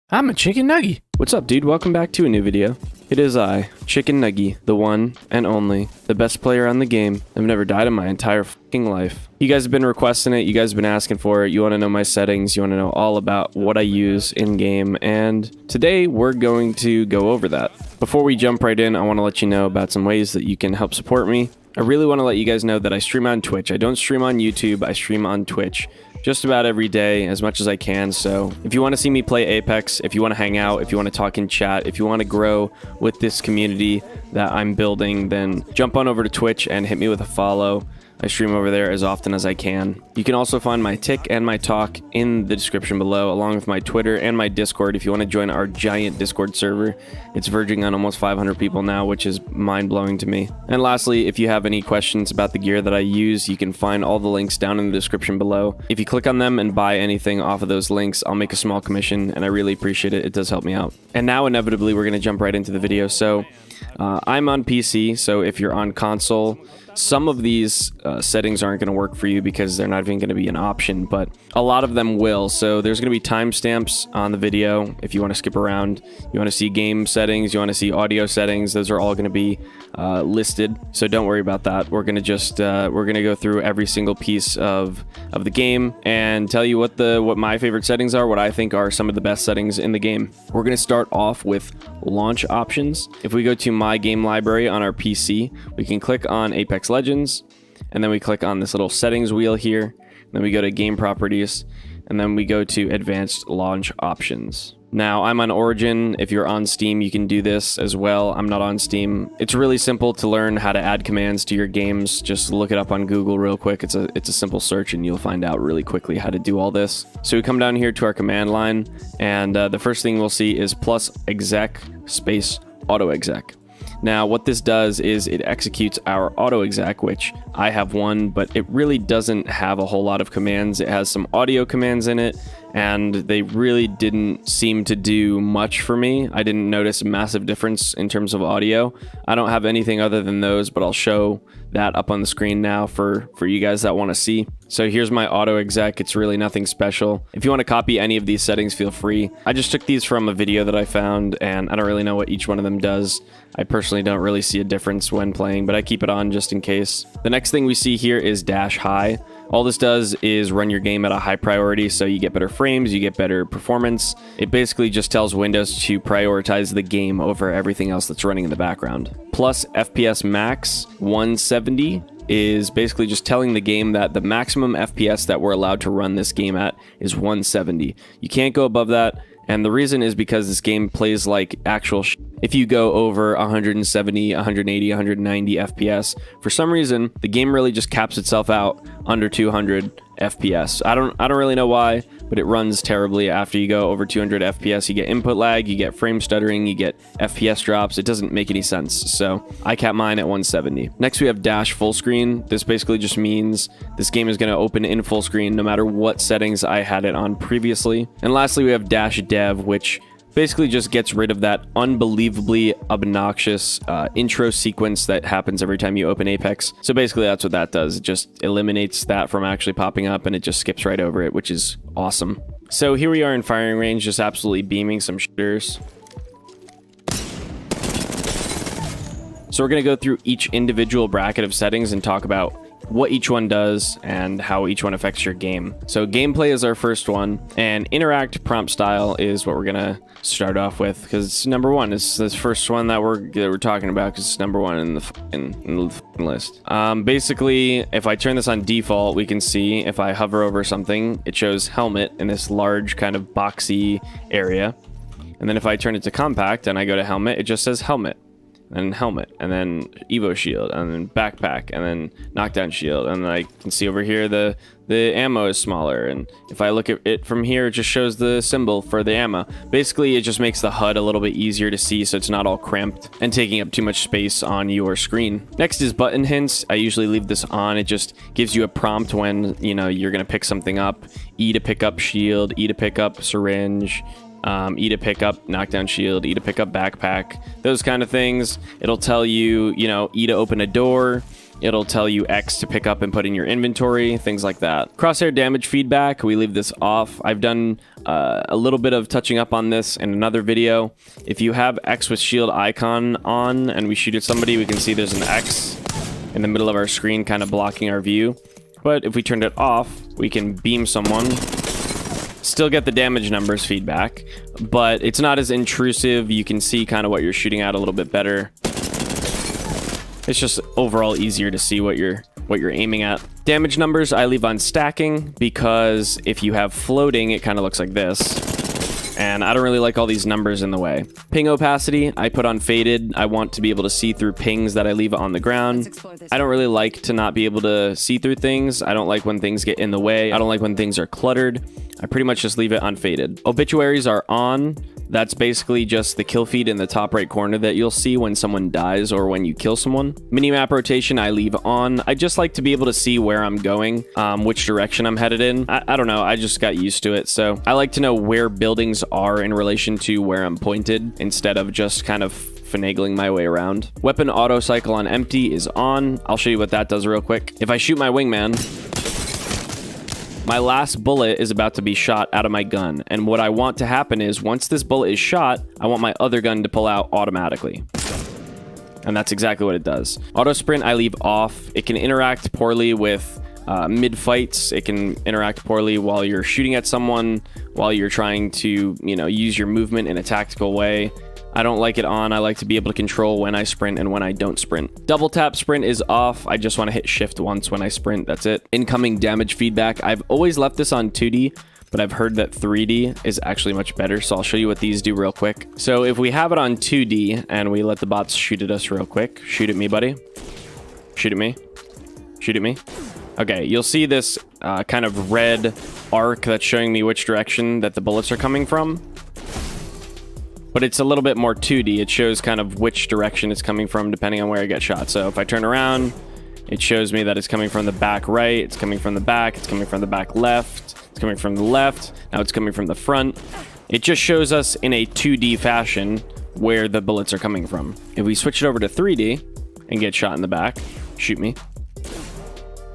I'm a chicken nugget. What's up, dude? Welcome back to a new video. It is I, Chicken Nuggy, the one and only, the best player on the game. I've never died in my entire fucking life. You guys have been requesting it, you guys have been asking for it, you want to know my settings, you want to know all about what I use in-game, and today we're going to go over that. Before we jump right in, I want to let you know about some ways that you can help support me. I really want to let you guys know that I stream on Twitch. I don't stream on YouTube, I stream on Twitch just about every day as much as I can. So if you want to see me play Apex, if you want to hang out, if you want to talk in chat, if you want to grow with this community that I'm building, then jump on over to Twitch and hit me with a follow. I stream over there as often as I can. You can also find my tick and my talk in the description below, along with my Twitter and my Discord if you want to join our giant Discord server. It's verging on almost 500 people now, which is mind-blowing to me. And lastly, if you have any questions about the gear that I use, you can find all the links down in the description below. If you click on them and buy anything off of those links, I'll make a small commission, and I really appreciate it. It does help me out. And now, inevitably, we're going to jump right into the video. So, I'm on PC, so if you're on console, some of these settings aren't going to work for you because they're not even going to be an option, but a lot of them will. So there's going to be timestamps on the video if you want to skip around. You want to see game settings, you want to see audio settings, those are all going to be listed. So don't worry about that. We're going to just we're going to go through every single piece of the game and tell you what my favorite settings are, what I think are some of the best settings in the game. We're going to start off with launch options. If we go to my game library on our PC, we can click on Apex Legends, and then we click on this little settings wheel here, then we go to game properties, and then we go to advanced launch options. Now, I'm on Origin. If you're on Steam, you can do this as well. I'm not on Steam. It's really simple to learn how to add commands to your games. Just look it up on Google real quick. It's a simple search, and you'll find out really quickly how to do all this. So we come down here to our command line, and the first thing we'll see is plus exec space auto exec. Now, what this does is it executes our auto exec, which I have one, but it really doesn't have a whole lot of commands. It has some audio commands in it, and they really didn't seem to do much for me. I didn't notice a massive difference in terms of audio. I don't have anything other than those, but I'll show that up on the screen now for you guys that want to see. So here's my auto exec. It's really nothing special. If you want to copy any of these settings, feel free. I just took these from a video that I found, and I don't really know what each one of them does. I personally don't really see a difference when playing, but I keep it on just in case. The next thing we see here is dash high. All this does is run your game at a high priority, so you get better frames, you get better performance. It basically just tells Windows to prioritize the game over everything else that's running in the background. Plus FPS max 170 is basically just telling the game that the maximum FPS that we're allowed to run this game at is 170. You can't go above that. And the reason is because this game plays like actual if you go over 170, 180, 190 FPS, for some reason, the game really just caps itself out under 200 FPS. I don't really know why, but it runs terribly after you go over 200 FPS. You get input lag, you get frame stuttering, you get FPS drops. It doesn't make any sense. So I cap mine at 170. Next, we have dash full screen. This basically just means this game is going to open in full screen no matter what settings I had it on previously. And lastly, we have dash dev, which basically just gets rid of that unbelievably obnoxious intro sequence that happens every time you open Apex. So basically that's what that does. It just eliminates that from actually popping up, and it just skips right over it, which is awesome. So here we are in firing range, just absolutely beaming some shooters. So we're going to go through each individual bracket of settings and talk about what each one does and how each one affects your game. So gameplay is our first one, and interact prompt style is what we're gonna start off with because it's number one. It's this first one that we're talking about because it's number one in the list. Basically, if I turn this on default, we can see if I hover over something, it shows helmet in this large kind of boxy area, and then if I turn it to compact and I go to helmet, it just says helmet. And helmet, and then Evo shield, and then backpack, and then knockdown shield, and I can see over here the ammo is smaller, and if I look at it from here, it just shows the symbol for the ammo. Basically, it just makes the HUD a little bit easier to see, so it's not all cramped and taking up too much space on your screen. Next is button hints. I usually leave this on. It just gives you a prompt when, you know, you're gonna pick something up. E to pick up shield, E to pick up syringe, E to pick up knockdown shield, E to pick up backpack, those kind of things. It'll tell you, you know, E to open a door, It'll tell you X to pick up and put in your inventory, things like that. Crosshair damage feedback, we leave this off. I've done a little bit of touching up on this in another video. If you have X with shield icon on and we shoot at somebody, we can see there's an X in the middle of our screen kind of blocking our view. But if we turned it off, we can beam someone, still get the damage numbers feedback, but it's not as intrusive. You can see kind of what you're shooting at a little bit better. It's just overall easier to see what you're aiming at. Damage numbers I leave on stacking because if you have floating, it kind of looks like this. And I don't really like all these numbers in the way. Ping opacity, I put on faded. I want to be able to see through pings that I leave on the ground. I don't really like to not be able to see through things. I don't like when things get in the way. I don't like when things are cluttered. I pretty much just leave it unfaded. Obituaries are on. That's basically just the kill feed in the top right corner that you'll see when someone dies or when you kill someone. Minimap rotation I leave on. I just like to be able to see where I'm going, which direction I'm headed in. I don't know, I just got used to it. So I like to know where buildings are in relation to where I'm pointed instead of just kind of finagling my way around. Weapon auto cycle on empty is on. I'll show you what that does real quick. If I shoot my wingman, my last bullet is about to be shot out of my gun. And what I want to happen is once this bullet is shot, I want my other gun to pull out automatically. And that's exactly what it does. Auto sprint I leave off. It can interact poorly with mid fights. It can interact poorly while you're shooting at someone, while you're trying to, use your movement in a tactical way. I don't like it on. I like to be able to control when I sprint and when I don't sprint. Double tap sprint is off. I just want to hit shift once when I sprint. That's it. Incoming damage feedback. I've always left this on 2D, but I've heard that 3D is actually much better. So I'll show you what these do real quick. So if we have it on 2D and we let the bots shoot at us real quick. Shoot at me, buddy. Shoot at me. Shoot at me. Okay, you'll see this kind of red arc that's showing me which direction that the bullets are coming from. But it's a little bit more 2D. It shows kind of which direction it's coming from depending on where I get shot. So if I turn around, it shows me that it's coming from the back right, it's coming from the back, it's coming from the back left, it's coming from the left, now it's coming from the front. It just shows us in a 2D fashion where the bullets are coming from. If we switch it over to 3D and get shot in the back, shoot me.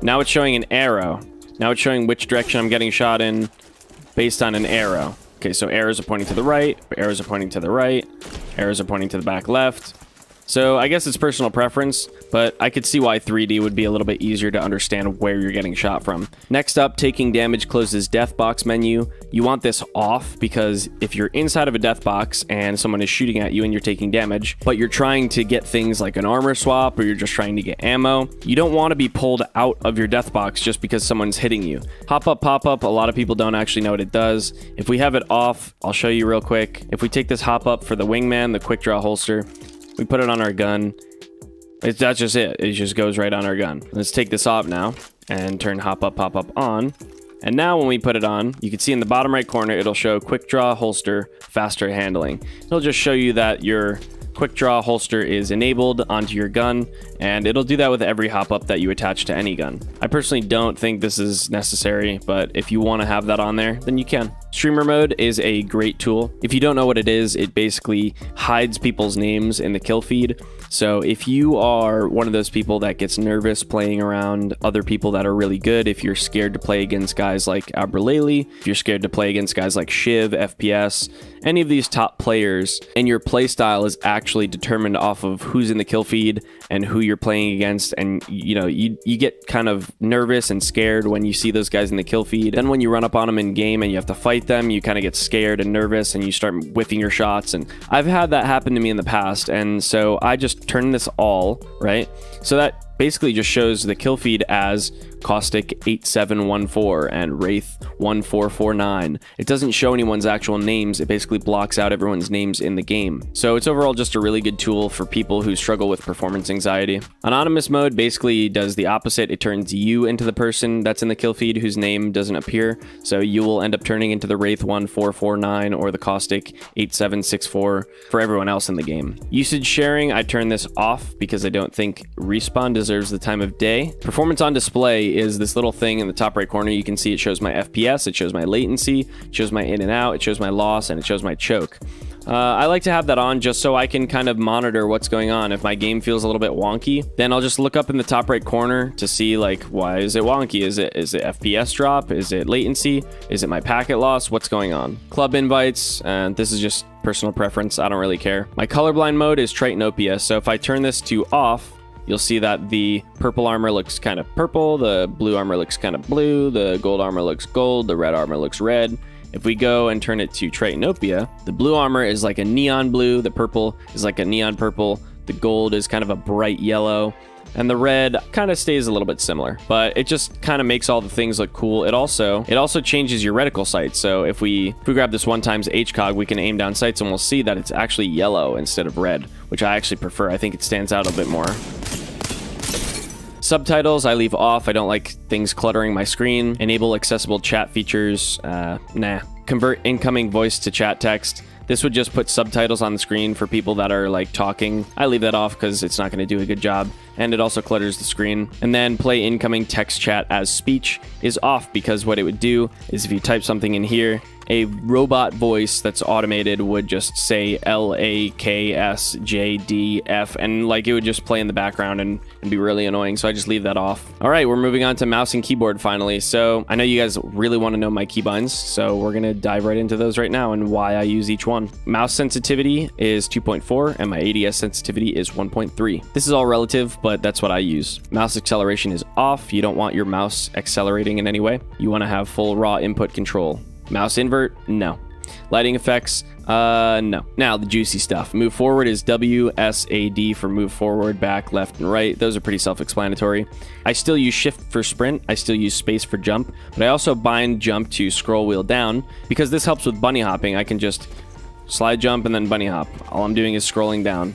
Now it's showing an arrow. Now it's showing which direction I'm getting shot in based on an arrow. Okay, so arrows are pointing to the right, arrows are pointing to the right, arrows are pointing to the back left. So I guess it's personal preference, but I could see why 3D would be a little bit easier to understand where you're getting shot from. Next up, taking damage closes death box menu. You want this off because if you're inside of a death box and someone is shooting at you and you're taking damage, but you're trying to get things like an armor swap or you're just trying to get ammo, you don't want to be pulled out of your death box just because someone's hitting you. Hop up, pop up, a lot of people don't actually know what it does. If we have it off, I'll show you real quick. If we take this hop up for the wingman, the quick draw holster, we put it on our gun. That's just it. It just goes right on our gun. Let's take this off now and turn hop up, pop up on. And now when we put it on, you can see in the bottom right corner, it'll show quick draw holster, faster handling. It'll just show you that your quick draw holster is enabled onto your gun, and it'll do that with every hop up that you attach to any gun. I personally don't think this is necessary, but if you want to have that on there, then you can. Streamer mode is a great tool. If you don't know what it is, it basically hides people's names in the kill feed. So if you are one of those people that gets nervous playing around other people that are really good, if you're scared to play against guys like Abraleli, if you're scared to play against guys like Shiv, FPS, any of these top players, and your play style is actually determined off of who's in the kill feed and who you're playing against, and you get kind of nervous and scared when you see those guys in the kill feed. Then when you run up on them in game and you have to fight them, you kind of get scared and nervous and you start whiffing your shots. And I've had that happen to me in the past, and so I just turn this all, right? So that basically just shows the kill feed as Caustic 8714 and Wraith 1449. It doesn't show anyone's actual names. It basically blocks out everyone's names in the game. So it's overall just a really good tool for people who struggle with performance anxiety. Anonymous mode basically does the opposite. It turns you into the person that's in the kill feed whose name doesn't appear. So you will end up turning into the Wraith 1449 or the Caustic 8764 for everyone else in the game. Usage sharing, I turn this off because I don't think respawn deserves the time of day. Performance on display is this little thing in the top right corner. You can see it shows my FPS, it shows my latency, it shows my in and out, it shows my loss, and it shows my choke. I like to have that on just so I can kind of monitor what's going on. If my game feels a little bit wonky, then I'll just look up in the top right corner to see like, why is it wonky? Is it FPS drop? Is it latency? Is it my packet loss? What's going on? Club invites, and this is just personal preference. I don't really care. My colorblind mode is Tritanopia. So if I turn this to off, you'll see that the purple armor looks kind of purple, the blue armor looks kind of blue, the gold armor looks gold, the red armor looks red. If we go and turn it to Tritanopia, the blue armor is like a neon blue, the purple is like a neon purple, the gold is kind of a bright yellow, and the red kind of stays a little bit similar, but it just kind of makes all the things look cool. It also changes your reticle sight. So if we grab this 1x HCOG, we can aim down sights and we'll see that it's actually yellow instead of red, which I actually prefer. I think it stands out a bit more. Subtitles I leave off. I don't like things cluttering my screen. Enable accessible chat features. Nah. Convert incoming voice to chat text. This would just put subtitles on the screen for people that are like talking. I leave that off because it's not going to do a good job, and it also clutters the screen. And then play incoming text chat as speech is off, because what it would do is if you type something in here, a robot voice that's automated would just say LAKSJDF, and like it would just play in the background and be really annoying. So I just leave that off. All right, we're moving on to mouse and keyboard finally. So I know you guys really want to know my keybinds, so we're gonna dive right into those right now and why I use each one. Mouse sensitivity is 2.4 and my ADS sensitivity is 1.3. This is all relative, but that's what I use. Mouse acceleration is off. You don't want your mouse accelerating in any way. You want to have full raw input control. Mouse invert, no. Lighting effects, no. Now the juicy stuff. Move forward is WSAD for move forward, back, left, and right. Those are pretty self-explanatory. I still use shift for sprint. I still use space for jump, but I also bind jump to scroll wheel down because this helps with bunny hopping. I can just slide jump and then bunny hop. All I'm doing is scrolling down.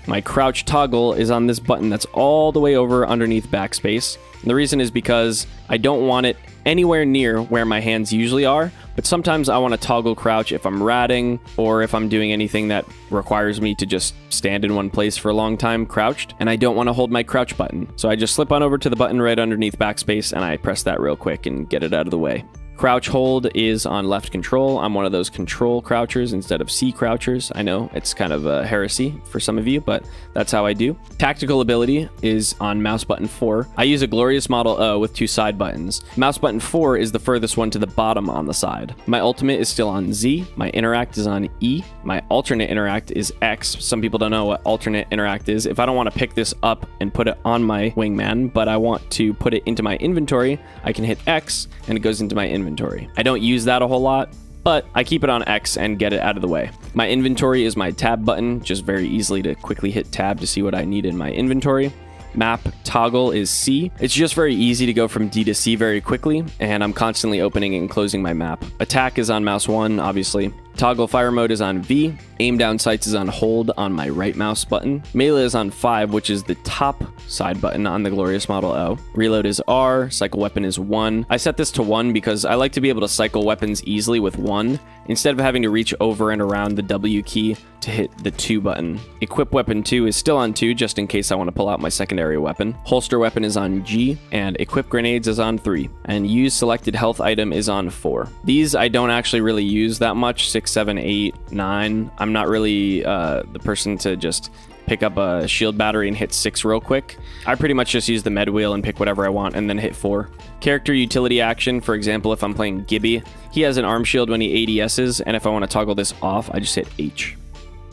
My crouch toggle is on this button that's all the way over underneath backspace. And the reason is because I don't want it anywhere near where my hands usually are, but sometimes I want to toggle crouch if I'm ratting or if I'm doing anything that requires me to just stand in one place for a long time crouched, and I don't want to hold my crouch button. So I just slip on over to the button right underneath backspace and I press that real quick and get it out of the way. Crouch hold is on left control. I'm one of those control crouchers instead of C crouchers. I know it's kind of a heresy for some of you, but that's how I do. Tactical ability is on mouse button 4. I use a glorious model O with 2 side buttons. Mouse button 4 is the furthest one to the bottom on the side. My ultimate is still on Z. My interact is on E. My alternate interact is X. Some people don't know what alternate interact is. If I don't want to pick this up and put it on my wingman, but I want to put it into my inventory, I can hit X and it goes into my inventory. I don't use that a whole lot, but I keep it on X and get it out of the way. My inventory is my tab button, just very easily to quickly hit tab to see what I need in my inventory. Map toggle is C. It's just very easy to go from D to C very quickly, and I'm constantly opening and closing my map. Attack is on mouse 1, obviously. Toggle fire mode is on V. Aim down sights is on hold on my right mouse button. Melee is on 5, which is the top side button on the glorious model O. Reload is R. Cycle weapon is 1. I set this to 1 because I like to be able to cycle weapons easily with 1 instead of having to reach over and around the W key to hit the 2 button. Equip weapon 2 is still on 2 just in case I want to pull out my secondary weapon. Holster weapon is on G, and equip grenades is on 3. And use selected health item is on 4. These I don't actually really use that much. 6, 7, 8, 9. I'm not really the person to just pick up a shield battery and hit 6 real quick. I pretty much just use the med wheel and pick whatever I want and then hit 4. Character utility action, for example, if I'm playing Gibby, he has an arm shield when he ADSs, and if I want to toggle this off, I just hit H.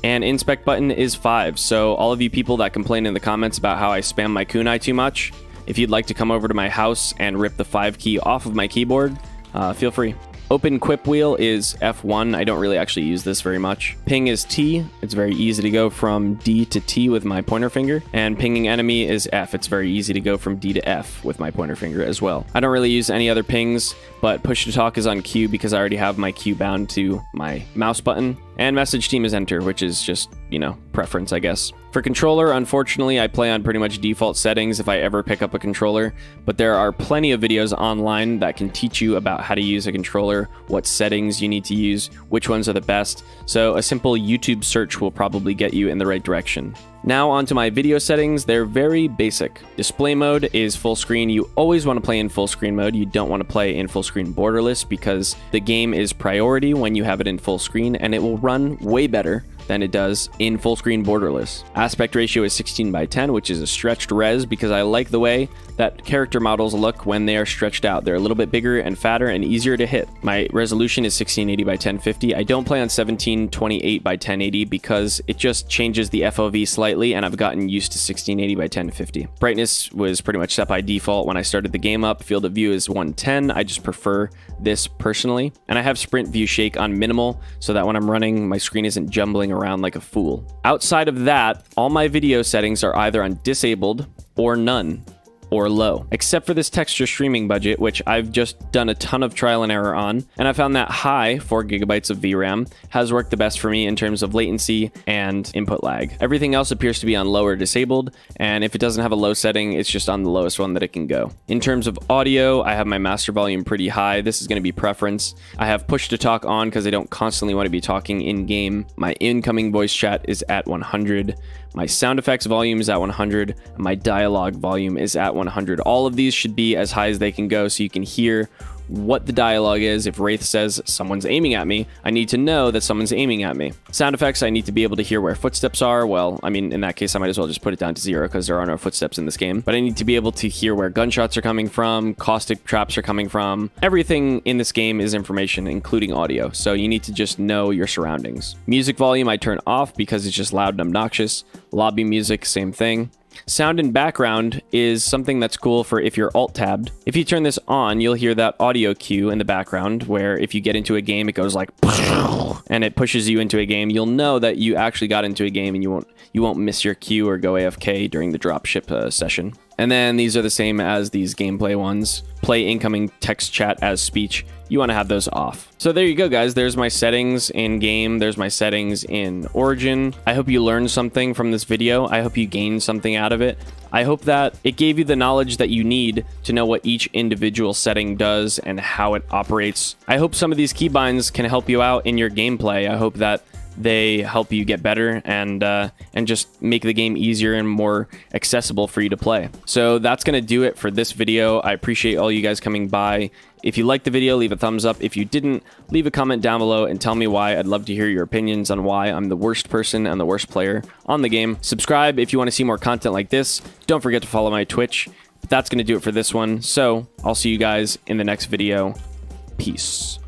And inspect button is 5, so all of you people that complain in the comments about how I spam my kunai too much, if you'd like to come over to my house and rip the 5 key off of my keyboard, feel free. Open quip wheel is F1. I don't really actually use this very much. Ping is T. It's very easy to go from D to T with my pointer finger. And pinging enemy is F. It's very easy to go from D to F with my pointer finger as well. I don't really use any other pings, but push to talk is on Q because I already have my Q bound to my mouse button. And message team is enter, which is just, preference, I guess. For controller, unfortunately, I play on pretty much default settings if I ever pick up a controller, but there are plenty of videos online that can teach you about how to use a controller, what settings you need to use, which ones are the best, so a simple YouTube search will probably get you in the right direction. Now onto my video settings. They're very basic. Display mode is full screen. You always want to play in full screen mode. You don't want to play in full screen borderless because the game is priority when you have it in full screen, and it will run way better than it does in full screen borderless. Aspect ratio is 16:10, which is a stretched res because I like the way that character models look when they are stretched out. They're a little bit bigger and fatter and easier to hit. My resolution is 1680x1050. I don't play on 1728x1080 because it just changes the FOV slightly, and I've gotten used to 1680x1050. Brightness was pretty much set by default when I started the game up. Field of view is 110. I just prefer this personally. And I have sprint view shake on minimal so that when I'm running, my screen isn't jumbling around like a fool. Outside of that, all my video settings are either on disabled or none, or low, except for this texture streaming budget, which I've just done a ton of trial and error on, and I found that high, 4 gigabytes of VRAM, has worked the best for me in terms of latency and input lag. Everything else appears to be on low or disabled, and if it doesn't have a low setting, it's just on the lowest one that it can go. In terms of audio, I have my master volume pretty high. This is going to be preference. I have push to talk on because I don't constantly want to be talking in game. My incoming voice chat is at 100. My sound effects volume is at 100. And my dialogue volume is at 100. All of these should be as high as they can go so you can hear what the dialogue is. If Wraith says someone's aiming at me, I need to know that someone's aiming at me. Sound effects, I need to be able to hear where footsteps are. Well, I mean, in that case, I might as well just put it down to 0 because there are no footsteps in this game. But I need to be able to hear where gunshots are coming from, caustic traps are coming from. Everything in this game is information, including audio. So you need to just know your surroundings. Music volume, I turn off because it's just loud and obnoxious. Lobby music, same thing. Sound and background is something that's cool for if you're alt-tabbed. If you turn this on, you'll hear that audio cue in the background where if you get into a game, it goes like and it pushes you into a game. You'll know that you actually got into a game and you won't miss your cue or go AFK during the dropship session. And then these are the same as these gameplay ones. Play incoming text chat as speech. You want to have those off. So there you go, guys. There's my settings in game. There's my settings in Origin. I hope you learned something from this video. I hope you gained something out of it. I hope that it gave you the knowledge that you need to know what each individual setting does and how it operates. I hope some of these keybinds can help you out in your gameplay. I hope that they help you get better and just make the game easier and more accessible for you to play. So that's going to do it for this video. I appreciate all you guys coming by. If you liked the video, leave a thumbs up. If you didn't, leave a comment down below and tell me why. I'd love to hear your opinions on why I'm the worst person and the worst player on the game. Subscribe if you want to see more content like this. Don't forget to follow my Twitch. But that's going to do it for this one. So I'll see you guys in the next video. Peace.